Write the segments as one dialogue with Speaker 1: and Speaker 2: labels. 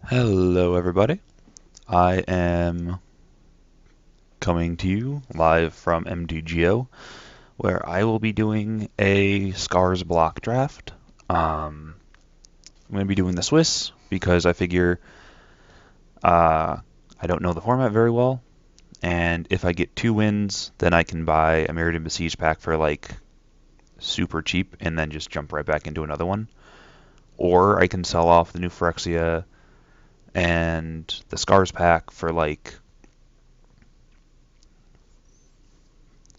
Speaker 1: Hello, everybody. I am coming to you live from MDGO, where I will be doing a Scars block draft. I'm going to be doing the Swiss because I figure I don't know the format very well, and if I get 2 wins, then I can buy a Mirrodin Besiege pack for like super cheap and then just jump right back into another one. Or I can sell off the new Phyrexia and the Scars pack for like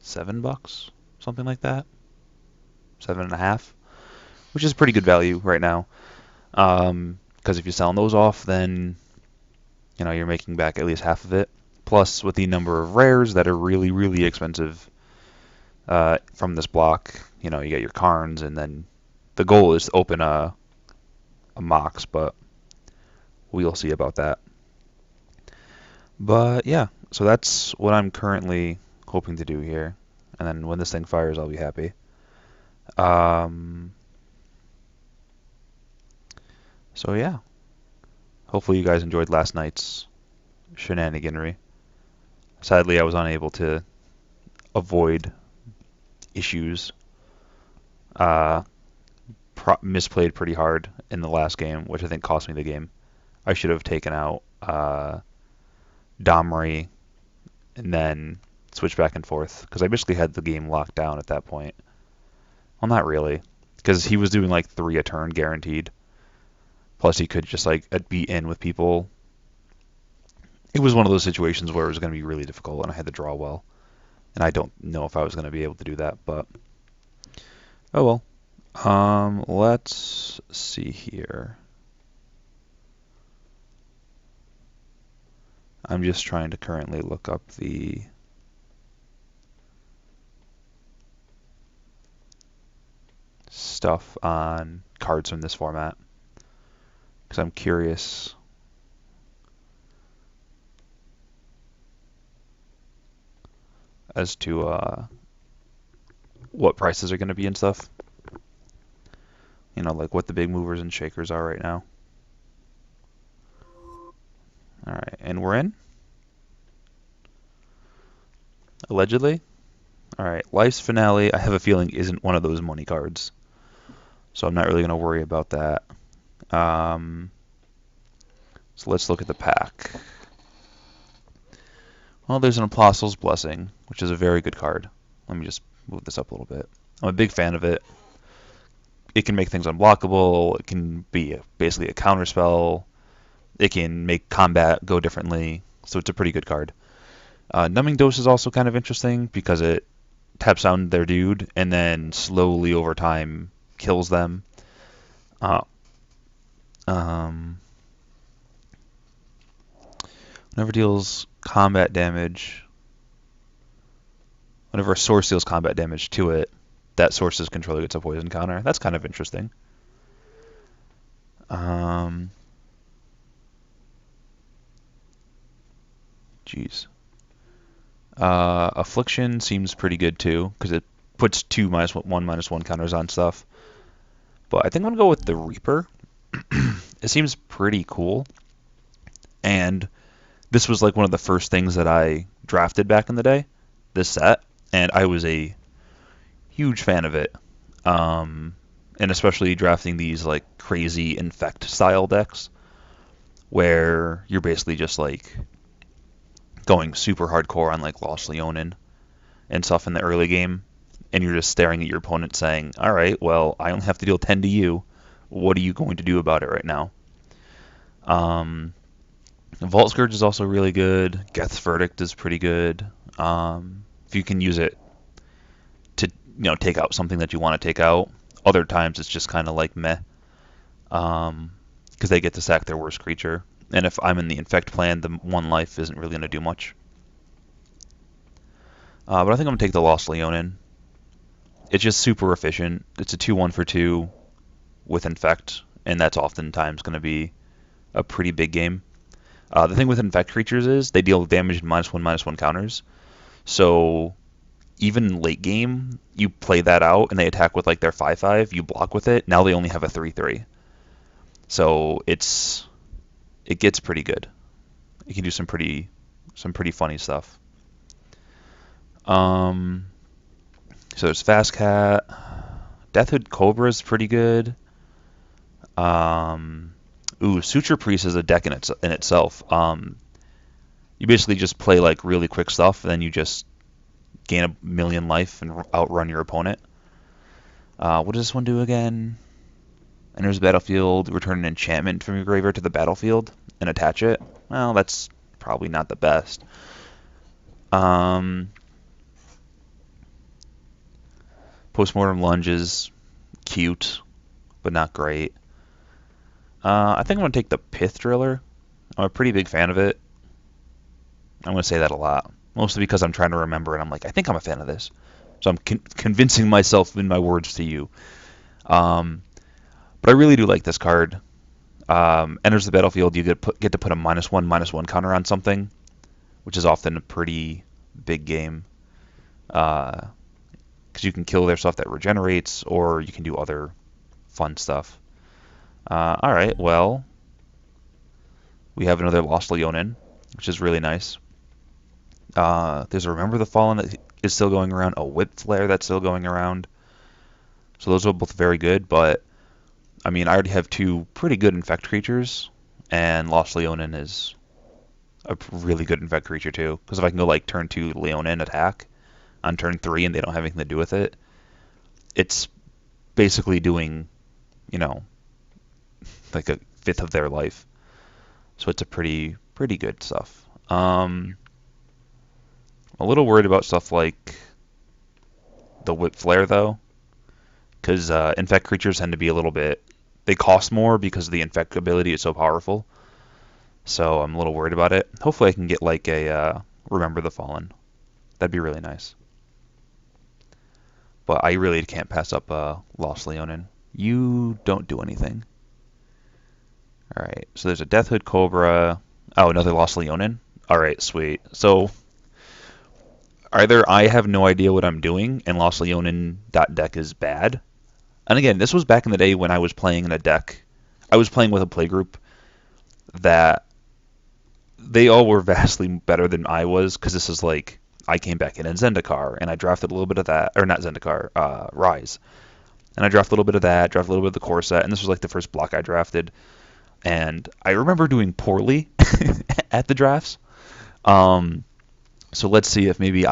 Speaker 1: $7, something like that, 7.5, which is pretty good value right now. Because if you're selling those off, then you're making back at least half of it. Plus, with the number of rares that are really, really expensive from this block, you get your Karns, and then the goal is to open a Mox, but we'll see about that. But yeah, so that's what I'm currently hoping to do here. And then when this thing fires, I'll be happy. Um, so yeah, hopefully you guys enjoyed last night's shenaniganry. Sadly, I was unable to avoid issues. Uh, misplayed pretty hard in the last game, which I think cost me the game. I should have taken out Domri and then switched back and forth because I basically had the game locked down at that point. Well, not really, because he was doing like 3 a turn guaranteed. Plus, he could just like be in with people. It was one of those situations where it was going to be really difficult, and I had to draw well. And I don't know if I was going to be able to do that, but oh well. Let's see here. I'm just trying to currently look up the stuff on cards from this format because I'm curious. As to what prices are going to be and stuff. Like what the big movers and shakers are right now. All right, and we're in. Allegedly. All right, Life's Finale, I have a feeling isn't one of those money cards. So I'm not really going to worry about that. So let's look at the pack. Well, there's an Apostle's Blessing, which is a very good card. Let me just move this up a little bit. I'm a big fan of it. It can make things unblockable. It can be basically a counterspell. It can make combat go differently. So it's a pretty good card. Numbing Dose is also kind of interesting because it taps down their dude and then slowly over time kills them. Whenever deals combat damage, whenever a source deals combat damage to it, that source's controller gets a poison counter. That's kind of interesting. Jeez. Affliction seems pretty good too, because it puts 2 -1/-1 counters on stuff. But I think I'm going to go with the Reaper. It seems pretty cool. And this was like one of the first things that I drafted back in the day, this set. And I was a huge fan of it. And especially drafting these like crazy infect style decks where you're basically just like going super hardcore on like Lost Leonin and stuff in the early game, and you're just staring at your opponent saying, all right, well, I only have to deal 10 to you. What are you going to do about it right now? Vault Scourge is also really good. Geth's Verdict is pretty good. If you can use it to take out something that you want to take out. Other times it's just kind of like meh, because they get to sack their worst creature. And if I'm in the Infect plan, the 1 life isn't really going to do much. But I think I'm going to take the Lost Leonin. It's just super efficient. It's a 2/1 for 2 with Infect, and that's oftentimes going to be a pretty big game. The thing with Infect creatures is they deal damage in -1/-1 counters. So even late game, you play that out and they attack with like their 5/5, you block with it. Now they only have a 3/3. So it's it gets pretty good. It can do some pretty funny stuff. Um, so there's Fast Cat. Deathhood Cobra is pretty good. Um, Suture Priest is a deck in itself. You basically just play like really quick stuff, and then you just gain a million life and outrun your opponent. What does this one do again? Enters the battlefield, return an enchantment from your graveyard to the battlefield and attach it. Well, that's probably not the best. Postmortem Lunge is cute, but not great. I think I'm going to take the Pith Driller. I'm a pretty big fan of it. I'm going to say that a lot, mostly because I'm trying to remember, and I'm like, I think I'm a fan of this. So I'm convincing myself in my words to you. But I really do like this card. Enters the battlefield, you get to put a -1/-1 counter on something, which is often a pretty big game. Because you can kill their stuff that regenerates, or you can do other fun stuff. Alright, well, we have another Lost Leonin, which is really nice. There's a Remember the Fallen that is still going around, a Whip Flare that's still going around. So those are both very good, but I mean, I already have two pretty good Infect creatures, and Lost Leonin is a really good Infect creature too. Because if I can go like turn 2 Leonin attack on turn 3 and they don't have anything to do with it, it's basically doing, you know, like a fifth of their life. So it's a pretty good stuff. I'm a little worried about stuff like the Whip Flare though, because Infect creatures tend to be a little bit. They cost more because the Infect ability is so powerful. So I'm a little worried about it. Hopefully I can get like a Remember the Fallen. That'd be really nice. But I really can't pass up Lost Leonin. You don't do anything. Alright, so there's a Deathhood Cobra. Oh, another Lost Leonin? Alright, sweet. So either I have no idea what I'm doing and Lost Leonin deck is bad. And again, this was back in the day when I was playing in a deck. I was playing with a playgroup that they all were vastly better than I was, because this is like, I came back in Zendikar, and I drafted a little bit of that, or not Zendikar, Rise. And I drafted a little bit of that, drafted a little bit of the core set, and this was like the first block I drafted. And I remember doing poorly at the drafts. So let's see if maybe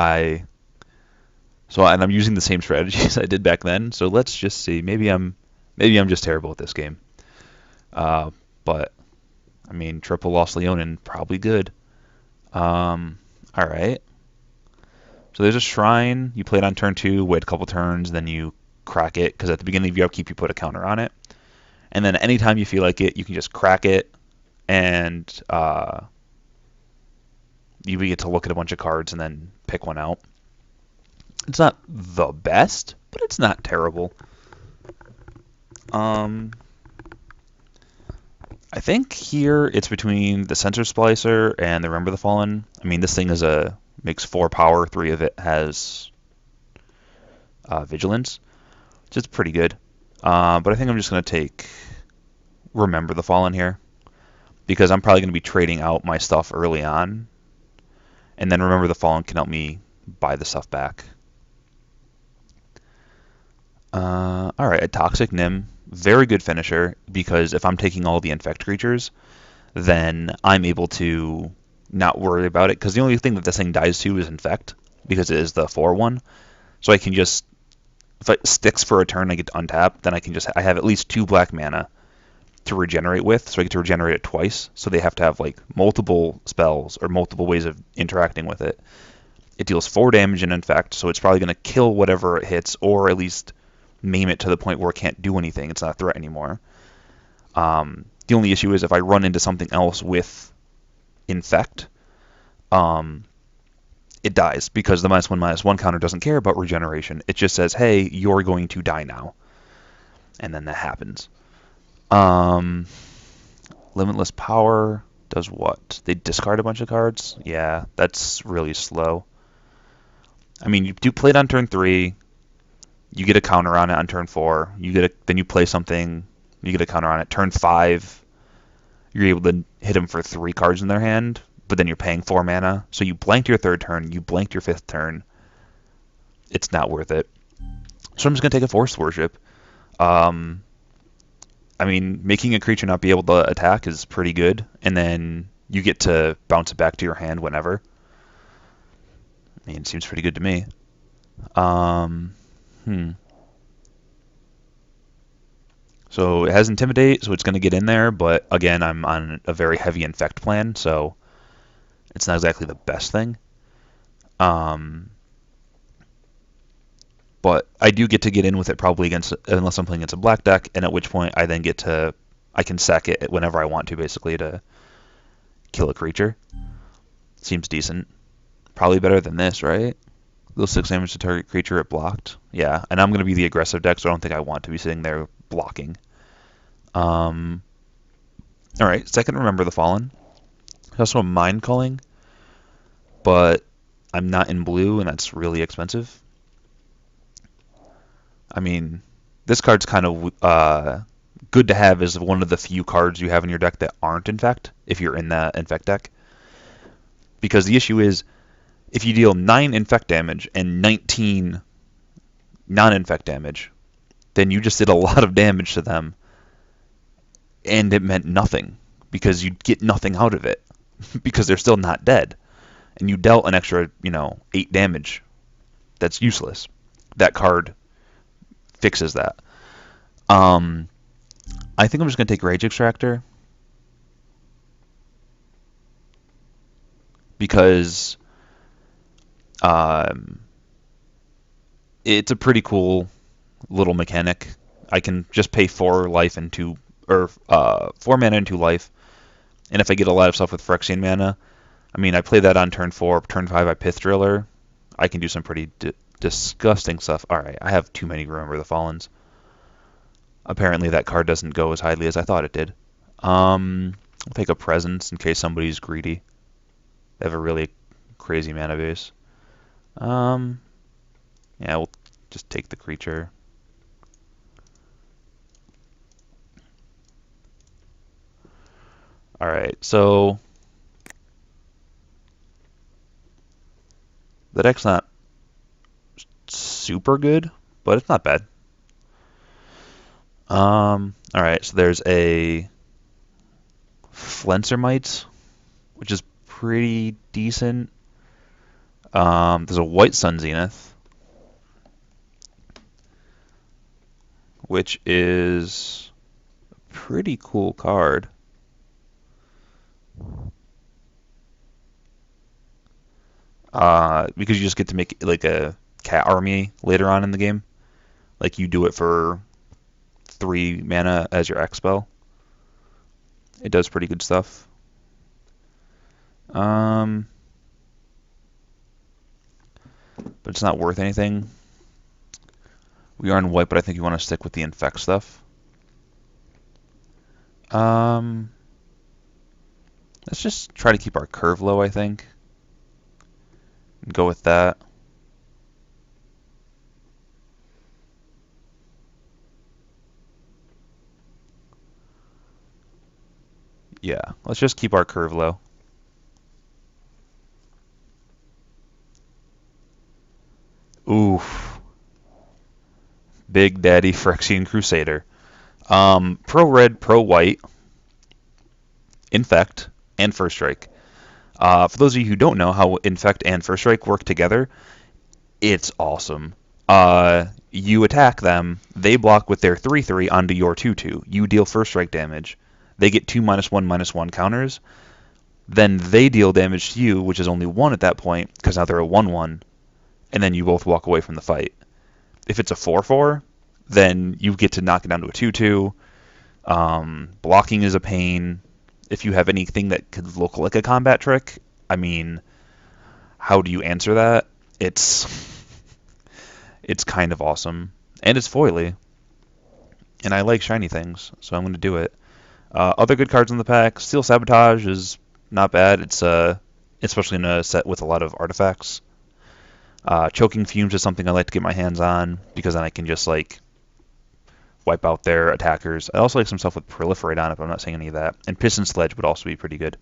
Speaker 1: and I'm using the same strategies I did back then. So let's just see. Maybe I'm just terrible at this game. But I mean, triple Lost Leonin, probably good. All right. So there's a Shrine. You play it on turn 2, wait a couple turns, then you crack it, because at the beginning of your upkeep you put a counter on it. And then anytime you feel like it, you can just crack it, and you get to look at a bunch of cards and then pick one out. It's not the best, but it's not terrible. I think here it's between the Sensor Splicer and the Remember the Fallen. I mean, this thing makes 4 power, 3 of it has Vigilance, which is pretty good. But I think I'm just going to take Remember the Fallen here, because I'm probably going to be trading out my stuff early on, and then Remember the Fallen can help me buy the stuff back. Alright, a Toxic Nim. Very good finisher, because if I'm taking all the Infect creatures, then I'm able to not worry about it, because the only thing that this thing dies to is Infect, because it is the 4/1. So I can just, if it sticks for a turn, I get to untap, then I have at least 2 black mana to regenerate with, so I get to regenerate it twice. So they have to have like multiple spells or multiple ways of interacting with it. It deals 4 damage in Infect, so it's probably going to kill whatever it hits, or at least maim it to the point where it can't do anything. It's not a threat anymore. The only issue is if I run into something else with Infect, it dies, because the -1/-1 counter doesn't care about regeneration. It just says, hey, you're going to die now. And then that happens. Limitless Power does what? They discard a bunch of cards? Yeah, that's really slow. I mean, you do play it on turn 3. You get a counter on it on turn 4. Then you play something. You get a counter on it. Turn 5, you're able to hit them for 3 cards in their hand, but then you're paying 4 mana. So you blanked your 3rd turn, you blanked your 5th turn. It's not worth it. So I'm just going to take a Force Worship. I mean, making a creature not be able to attack is pretty good, and then you get to bounce it back to your hand whenever. I mean, it seems pretty good to me. So it has Intimidate, so it's going to get in there, but again, I'm on a very heavy Infect plan, so it's not exactly the best thing. But I do get to get in with it probably unless I'm playing against a black deck, and at which point I can sack it whenever I want to, basically, to kill a creature. Seems decent. Probably better than this, right? Those 6 damage to target creature it blocked. Yeah, and I'm going to be the aggressive deck, so I don't think I want to be sitting there blocking. Alright, second Remember the Fallen. There's also a Mind Culling, but I'm not in blue, and that's really expensive. I mean, this card's kind of good to have as one of the few cards you have in your deck that aren't Infect, if you're in that Infect deck. Because the issue is, if you deal 9 Infect damage and 19 non-Infect damage, then you just did a lot of damage to them, and it meant nothing, because you get nothing out of it, because they're still not dead. And you dealt an extra, 8 damage. That's useless. That card fixes that. I think I'm just going to take Rage Extractor, because it's a pretty cool little mechanic. I can just pay 4 life and 4 mana and 2 life, and if I get a lot of stuff with Phyrexian mana, I mean, I play that on turn 4, turn 5 I Pith Driller. I can do some pretty disgusting stuff. Alright, I have too many Remember the Fallens. Apparently that card doesn't go as highly as I thought it did. I'll take a Presence in case somebody's greedy. They have a really crazy mana base. Yeah, we'll just take the creature. Alright, so the deck's not super good, but it's not bad. Alright, so there's a Flencermite, which is pretty decent. There's a White Sun Zenith, which is a pretty cool card. Because you just get to make like a cat army later on in the game. Like you do it for 3 mana as your X spell. It does pretty good stuff. But it's not worth anything. We are in white, but I think you want to stick with the Infect stuff. Let's just try to keep our curve low, I think. And go with that. Yeah, let's just keep our curve low. Oof. Big Daddy Phyrexian Crusader. Pro red, pro white, Infect, and First Strike. For those of you who don't know how Infect and First Strike work together, it's awesome. You attack them, they block with their 3/3 onto your 2/2. You deal First Strike damage. They get 2 -1/-1 counters. Then they deal damage to you, which is only 1 at that point, because now they're a 1/1, and then you both walk away from the fight. If it's a 4/4, then you get to knock it down to a 2/2. Blocking is a pain. If you have anything that could look like a combat trick, I mean, how do you answer that? It's kind of awesome. And it's foily. And I like shiny things, so I'm going to do it. Other good cards in the pack. Steel Sabotage is not bad. It's especially in a set with a lot of artifacts. Choking Fumes is something I like to get my hands on, because then I can just like wipe out their attackers. I also like some stuff with Proliferate on it, but I'm not saying any of that. And Piston Sledge would also be pretty good.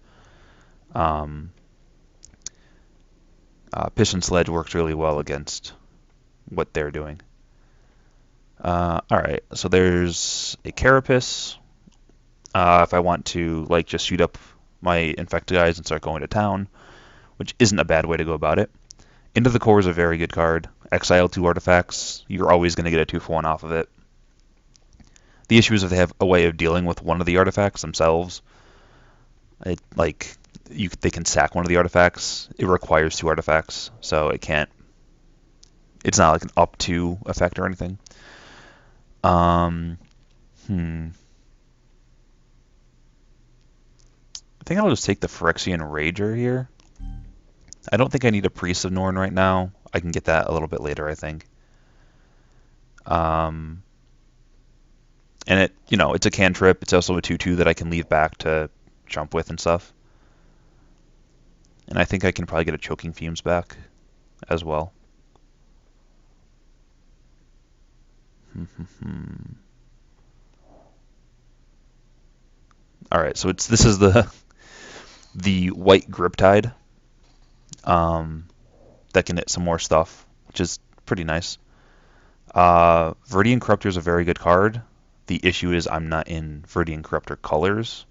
Speaker 1: Um, Piston Sledge works really well against what they're doing. Alright, so there's a Carapace. If I want to like just shoot up my infected guys and start going to town, which isn't a bad way to go about it. Into the Core is a very good card. Exile 2 artifacts, you're always going to get a 2-for-1 off of it. The issue is if they have a way of dealing with one of the artifacts themselves, they can sack one of the artifacts. It requires 2 artifacts, so it can't. It's not like an up 2 effect or anything. I think I'll just take the Phyrexian Rager here. I don't think I need a Priest of Norn right now. I can get that a little bit later, I think. And it's a cantrip. It's also a 2/2 that I can leave back to jump with and stuff. And I think I can probably get a Choking Fumes back as well. All right, so this is the white Griptide that can hit some more stuff, which is pretty nice. Viridian Corruptor is a very good card. The issue is I'm not in Viridian Corruptor colors.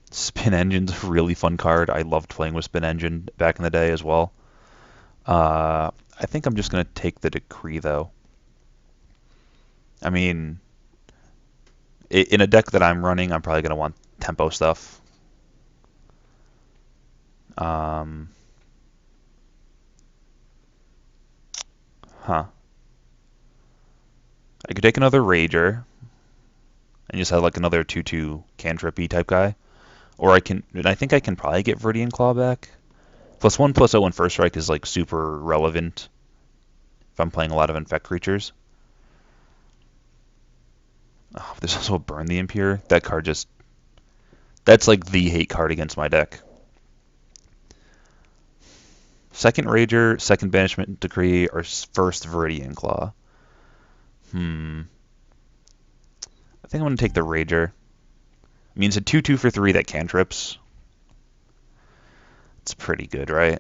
Speaker 1: Spin Engine's a really fun card. I loved playing with Spin Engine back in the day as well. I think I'm just going to take the Decree, though. I mean, in a deck that I'm running, I'm probably going to want tempo stuff. I could take another Rager and just have like another 2/2 cantrippy type guy. Or I think I can probably get Viridian Claw back. +1/+0 in First Strike is like super relevant if I'm playing a lot of Infect creatures. Oh, there's also a Burn the Impure. That card that's like the hate card against my deck. Second Rager, second Banishment Decree, or first Viridian Claw. I think I'm going to take the Rager. I mean, it's a 2/2 for 3 that cantrips. It's pretty good, right?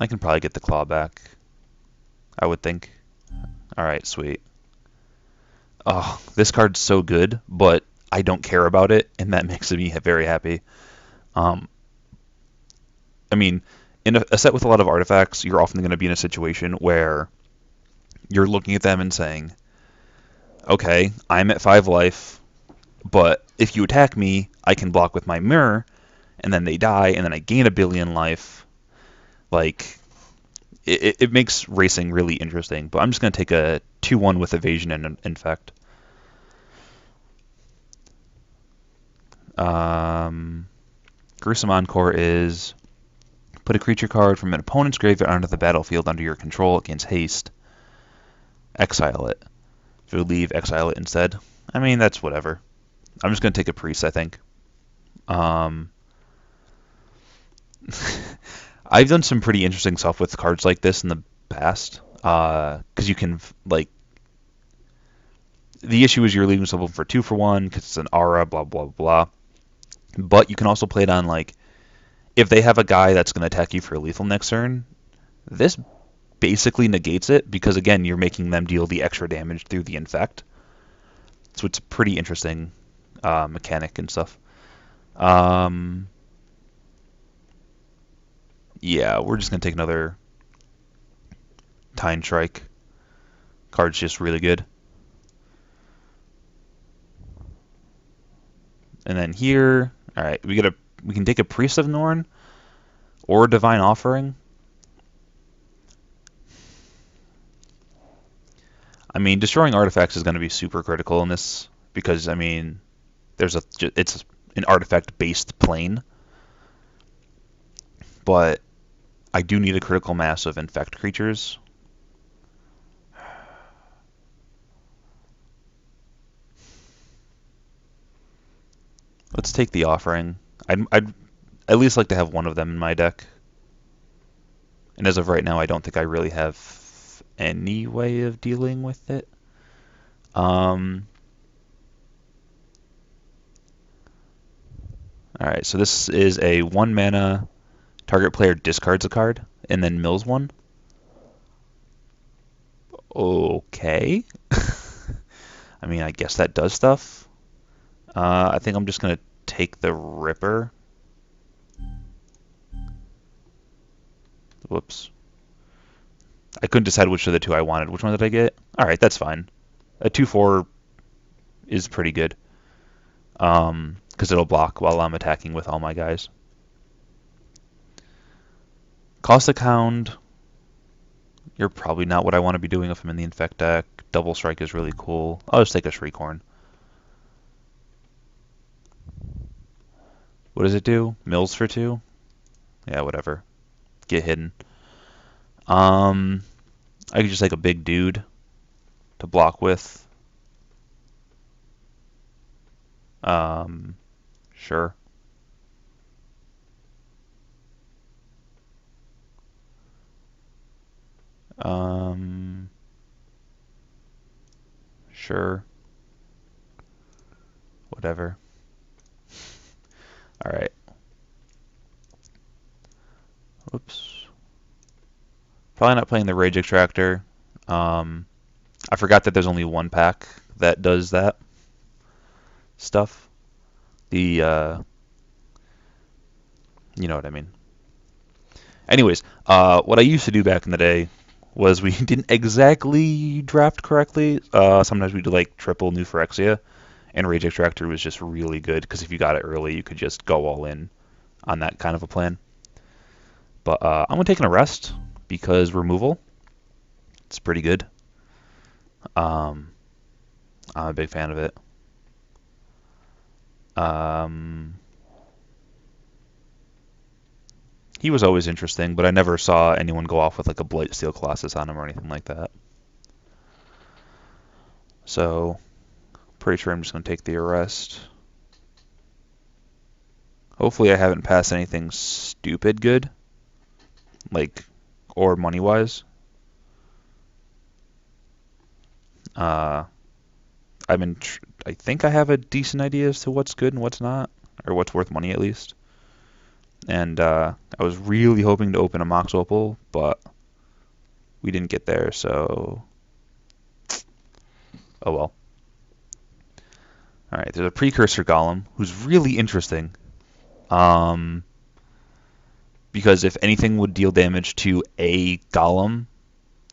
Speaker 1: I can probably get the Claw back, I would think. Alright, sweet. Oh, this card's so good, but I don't care about it, and that makes me very happy. I mean, in a set with a lot of artifacts, you're often going to be in a situation where you're looking at them and saying, okay, I'm at 5 life, but if you attack me, I can block with my mirror, and then they die, and then I gain 1 billion life. Like, it makes racing really interesting, but I'm just going to take a 2/1 with evasion and infect. Gruesome Encore is put a creature card from an opponent's graveyard onto the battlefield under your control against haste. Exile it. If you leave, exile it instead. I mean, that's whatever. I'm just going to take a priest, I think. I've done some pretty interesting stuff with cards like this in the past, because you can, like, the issue is you're leaving yourself open for 2-for-1 because it's an aura, blah, blah, blah. But you can also play it on, like, if they have a guy that's going to attack you for lethal next turn, this basically negates it because, again, you're making them deal the extra damage through the infect. So it's a pretty interesting mechanic and stuff. Yeah, we're just going to take another Tine Strike. Card's just really good. And then here, all right, we can take a Priest of Norn or a Divine Offering. I mean, destroying artifacts is going to be super critical in this because, I mean, it's an artifact-based plane. But I do need a critical mass of infect creatures. Let's take the offering. I'd at least like to have one of them in my deck. And as of right now, I don't think I really have any way of dealing with it. Alright, so this is a 1 mana, target player discards a card, and then mills one. Okay. I mean, I guess that does stuff. I think I'm just going to take the Ripper. Whoops. I couldn't decide which of the two I wanted. Which one did I get? Alright, that's fine. A 2/4 is pretty good. Because it'll block while I'm attacking with all my guys. Caustic Hound. You're probably not what I want to be doing if I'm in the Infect deck. Double Strike is really cool. I'll just take a Shriekhorn. What does it do? Mills for 2? Yeah, whatever. Get hidden. I could just take a big dude to block with. Sure. Sure. Whatever. Alright. Oops. Probably not playing the Rage Extractor. I forgot that there's only one pack that does that stuff. You know what I mean. Anyways, what I used to do back in the day was we didn't exactly draft correctly. Sometimes we'd do like triple New Phyrexia, and Rage Extractor was just really good because if you got it early, you could just go all in on that kind of a plan. But I'm going to take an Arrest because removal, it's pretty good. I'm a big fan of it. He was always interesting, but I never saw anyone go off with like a Blightsteel Colossus on him or anything like that. So, pretty sure I'm just going to take the Arrest. Hopefully I haven't passed anything stupid good, like, or money-wise. I think I have a decent idea as to what's good and what's not, or what's worth money at least. And I was really hoping to open a Mox Opal, but we didn't get there, so oh well. Alright, there's a Precursor Golem, who's really interesting. Because if anything would deal damage to a golem,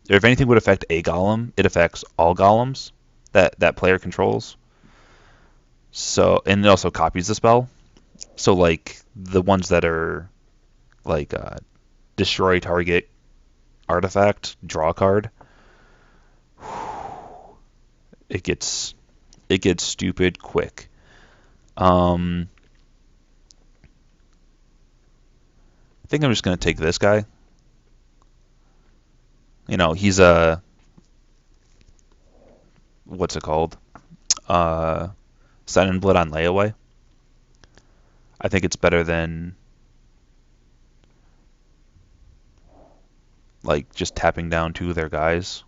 Speaker 1: or if anything would affect a golem, it affects all golems that player controls. So, and it also copies the spell. So, like, the ones that are, like, destroy target artifact, draw a card, it gets stupid quick. I think I'm just going to take this guy. You know, he's a... what's it called? Sun and Blood on layaway. I think it's better than like just tapping down 2 of their guys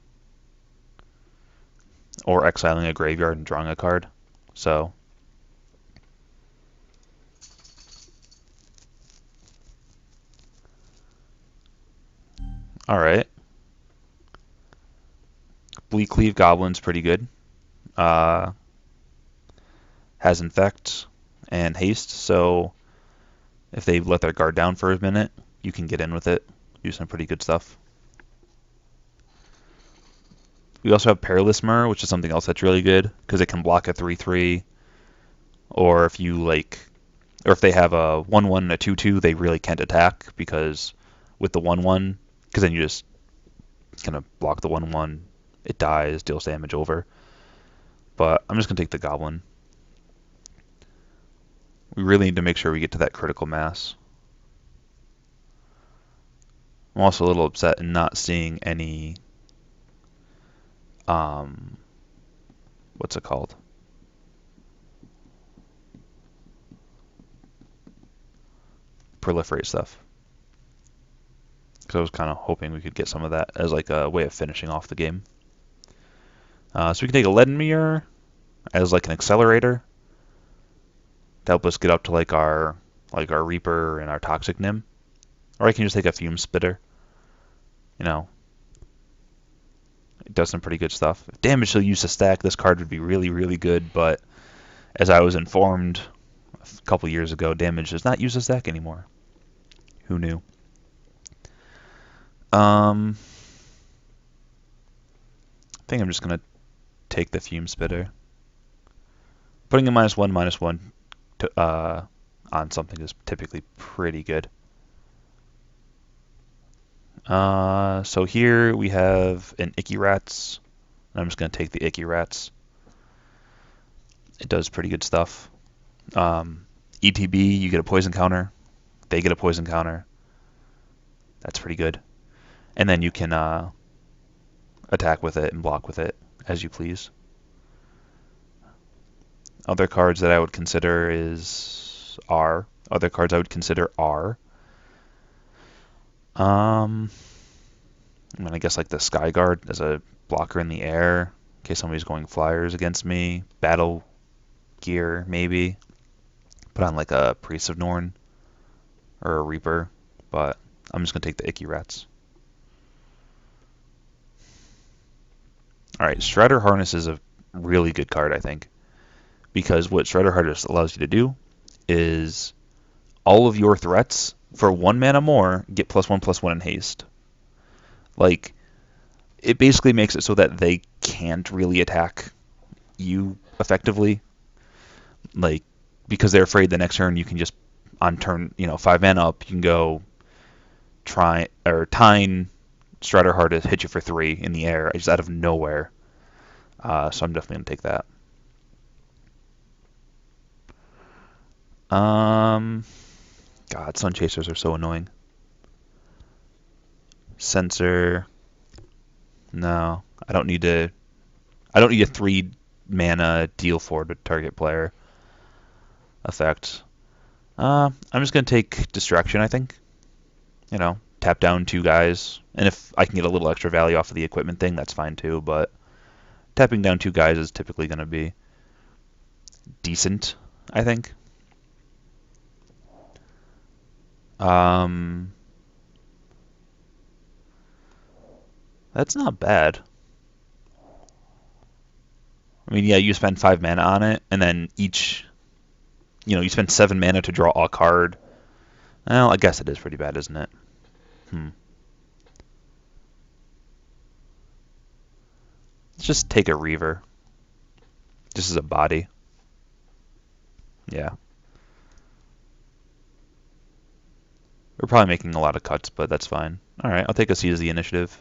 Speaker 1: or exiling a graveyard and drawing a card. So alright. Bleak Cleave Goblin's pretty good. Has Infect and Haste, so if they let their guard down for a minute, you can get in with it. Do some pretty good stuff. We also have Perilous Mir, which is something else that's really good because it can block a 3/3, or if you like, or if they have a 1/1 and a 2/2, they really can't attack because with the 1/1, because then you just kind of block the 1/1, it dies, deals damage over. But I'm just gonna take the Goblin. We really need to make sure we get to that critical mass. I'm also a little upset in not seeing any what's it called? Proliferate stuff. because I was kind of hoping we could get some of that as like a way of finishing off the game. So we can take a Leaden Mirror as like an accelerator to help us get up to like our Reaper and our Toxic Nim. Or I can just take a Fume Spitter. You know, it does some pretty good stuff. If damage still use a stack, this card would be really, really good, but as I was informed a couple years ago, damage does not use a stack anymore. Who knew? I think I'm just going to take the Fume Spitter. Putting a -1/-1 to, on something is typically pretty good. So here we have an Icky Rats. I'm just going to take the Icky Rats. It does pretty good stuff. ETB, you get a poison counter. They get a poison counter. That's pretty good. And then you can attack with it and block with it as you please. Other cards that I would consider Other cards I would consider are. I guess like the Sky Guard as a blocker in the air in case somebody's going flyers against me. Battle Gear maybe. Put on like a Priest of Norn or a Reaper, but I'm just gonna take the Icky Rats. All right, Strider Harness is a really good card, I think, because what Strider Harness allows you to do is all of your threats for 1 mana more get +1/+1 in haste. Like, it basically makes it so that they can't really attack you effectively. Like, because they're afraid the next turn you can just, on turn, 5 mana up, you can go Tine Strider Harness hit you for 3 in the air, just out of nowhere. So I'm definitely going to take that. God, Sun Chasers are so annoying. Censor. No, I don't need a 3 mana deal 4 to target player effect. I'm just going to take Distraction, I think. Tap down 2 guys. And if I can get a little extra value off of the equipment thing, that's fine too. But tapping down 2 guys is typically going to be decent, I think. That's not bad. I mean, yeah, you spend 5 mana on it, and then you spend 7 mana to draw a card. Well, I guess it is pretty bad, isn't it? Let's just take a Reaver. Just as a body. Yeah. We're probably making a lot of cuts, but that's fine. Alright, I'll take a Seize the Initiative.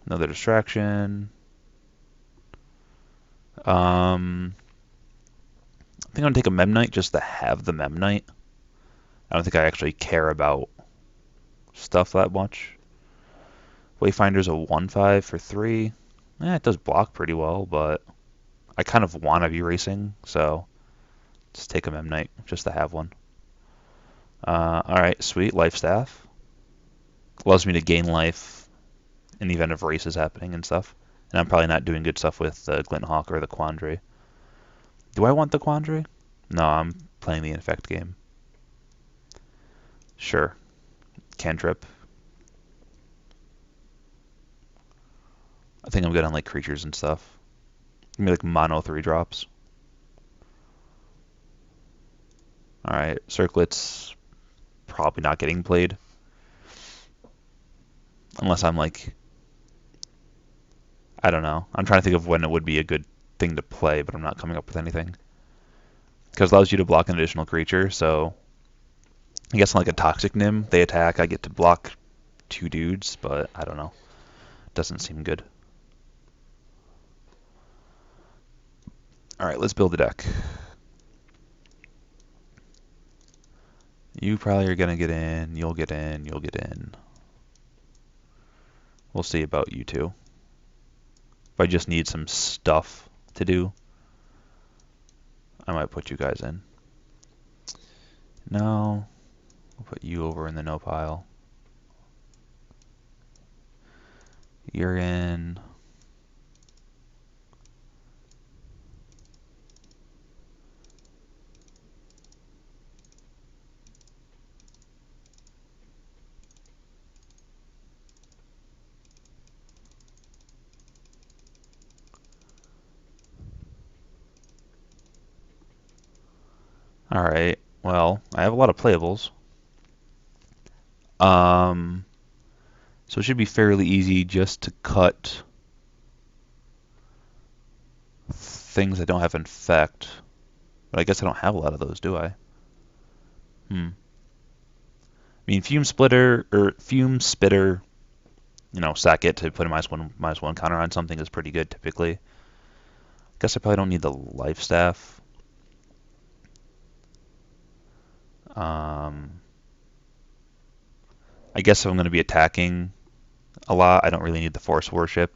Speaker 1: Another Distraction. I think I'm going to take a Memnite just to have the Memnite. I don't think I actually care about stuff that much. Wayfinder's a 1/5 for 3. It does block pretty well, but I kind of want to be racing, so just take a Memnite just to have one. Alright, sweet. Life Staff. Allows me to gain life in the event of races happening and stuff. And I'm probably not doing good stuff with the Glinthawk or the Quandary. Do I want the Quandary? No, I'm playing the Infect game. Sure. Cantrip. I think I'm good on like creatures and stuff. Give me like mono 3-drops. Alright, Circlet's probably not getting played. Unless I'm like, I don't know. I'm trying to think of when it would be a good thing to play, but I'm not coming up with anything. Because it allows you to block an additional creature, so I guess like a Toxic Nim, they attack, I get to block 2 dudes, but I don't know. Doesn't seem good. Alright, let's build a deck. You probably are going to get in, you'll get in, you'll get in. We'll see about you two. If I just need some stuff to do, I might put you guys in. No. We'll put you over in the no pile. You're in. Alright, well, I have a lot of playables. So it should be fairly easy just to cut things that don't have infect. But I guess I don't have a lot of those, do I? I mean, fume spitter, sack it to put a -1/-1 counter on something is pretty good typically. Guess I probably don't need the life staff. I guess if I'm going to be attacking a lot, I don't really need the force worship.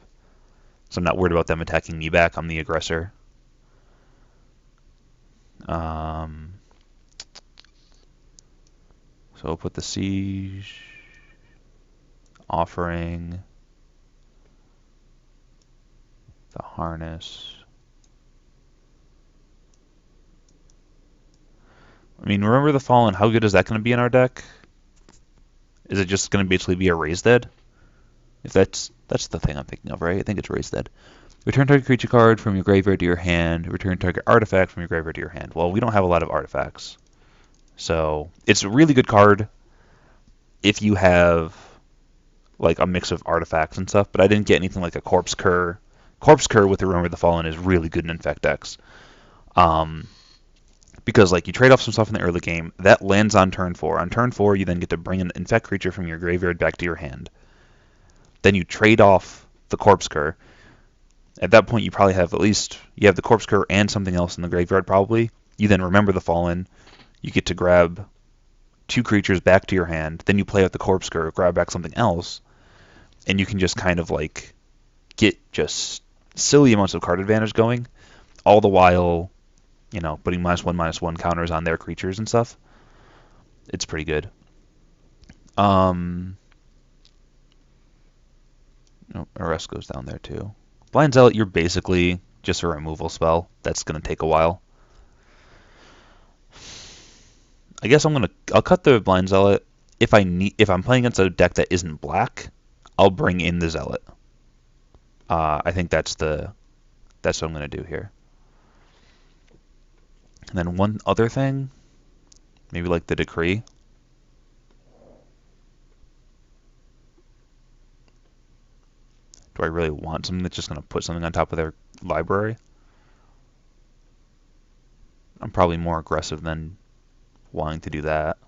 Speaker 1: So I'm not worried about them attacking me back. I'm the aggressor. So we'll put the siege, offering, the harness. I mean, remember the Fallen, how good is that going to be in our deck? Is it just going to basically be a Raise Dead? If that's the thing I'm thinking of, right? I think it's Raise Dead. Return target creature card from your graveyard to your hand. Return target artifact from your graveyard to your hand. Well, we don't have a lot of artifacts. So it's a really good card if you have like a mix of artifacts and stuff, but I didn't get anything like a Corpse Cur. Corpse Cur with Remember the Fallen is really good in Infect decks. Because like you trade off some stuff in the early game, that lands on turn 4. On turn 4, you then get to bring an Infect creature from your graveyard back to your hand. Then you trade off the Corpse Cur. At that point, you probably have you have the Corpse Cur and something else in the graveyard probably. You then Remember the Fallen. You get to grab 2 creatures back to your hand. Then you play out the Corpse Cur, grab back something else, and you can just kind of like get just silly amounts of card advantage going, all the while, putting -1/-1 counters on their creatures and stuff. It's pretty good. Arrest goes down there too. Blind Zealot, you're basically just a removal spell. That's gonna take a while. I guess I'll cut the Blind Zealot. If I'm playing against a deck that isn't black, I'll bring in the Zealot. I think that's what I'm gonna do here. And then one other thing, maybe like the Decree. Do I really want something that's just going to put something on top of their library? I'm probably more aggressive than wanting to do that.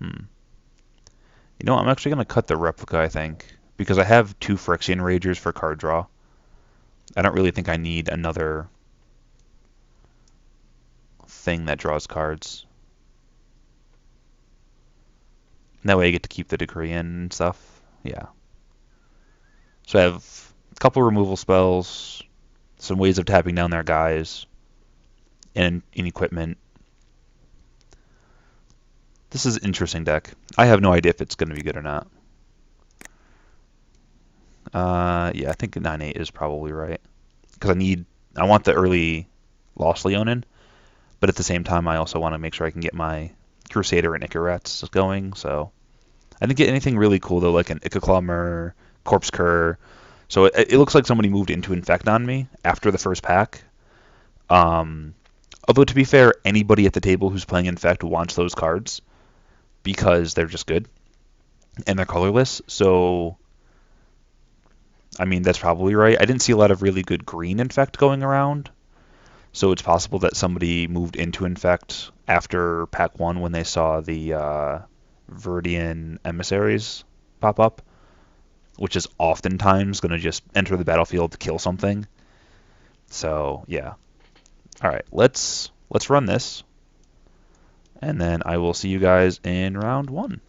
Speaker 1: I'm actually going to cut the replica, I think, because I have 2 Phyrexian Ragers for card draw. I don't really think I need another thing that draws cards. That way I get to keep the Decree in and stuff. Yeah. So I have a couple removal spells, some ways of tapping down their guys, and in equipment. This is an interesting deck. I have no idea if it's going to be good or not. Yeah, I think 9/8 is probably right. Because I want the early Lost Leonin, but at the same time, I also want to make sure I can get my Crusader and Icarats going. So I didn't get anything really cool though, like an Ikaclumber, Corpse Cur. So it looks like somebody moved into Infect on me after the first pack. Although to be fair, anybody at the table who's playing Infect wants those cards because they're just good and they're colorless. So I mean, that's probably right. I didn't see a lot of really good green Infect going around. So it's possible that somebody moved into Infect after Pack 1 when they saw the Mirrodin emissaries pop up, which is oftentimes going to just enter the battlefield to kill something. So yeah. All right, let's run this, and then I will see you guys in round 1.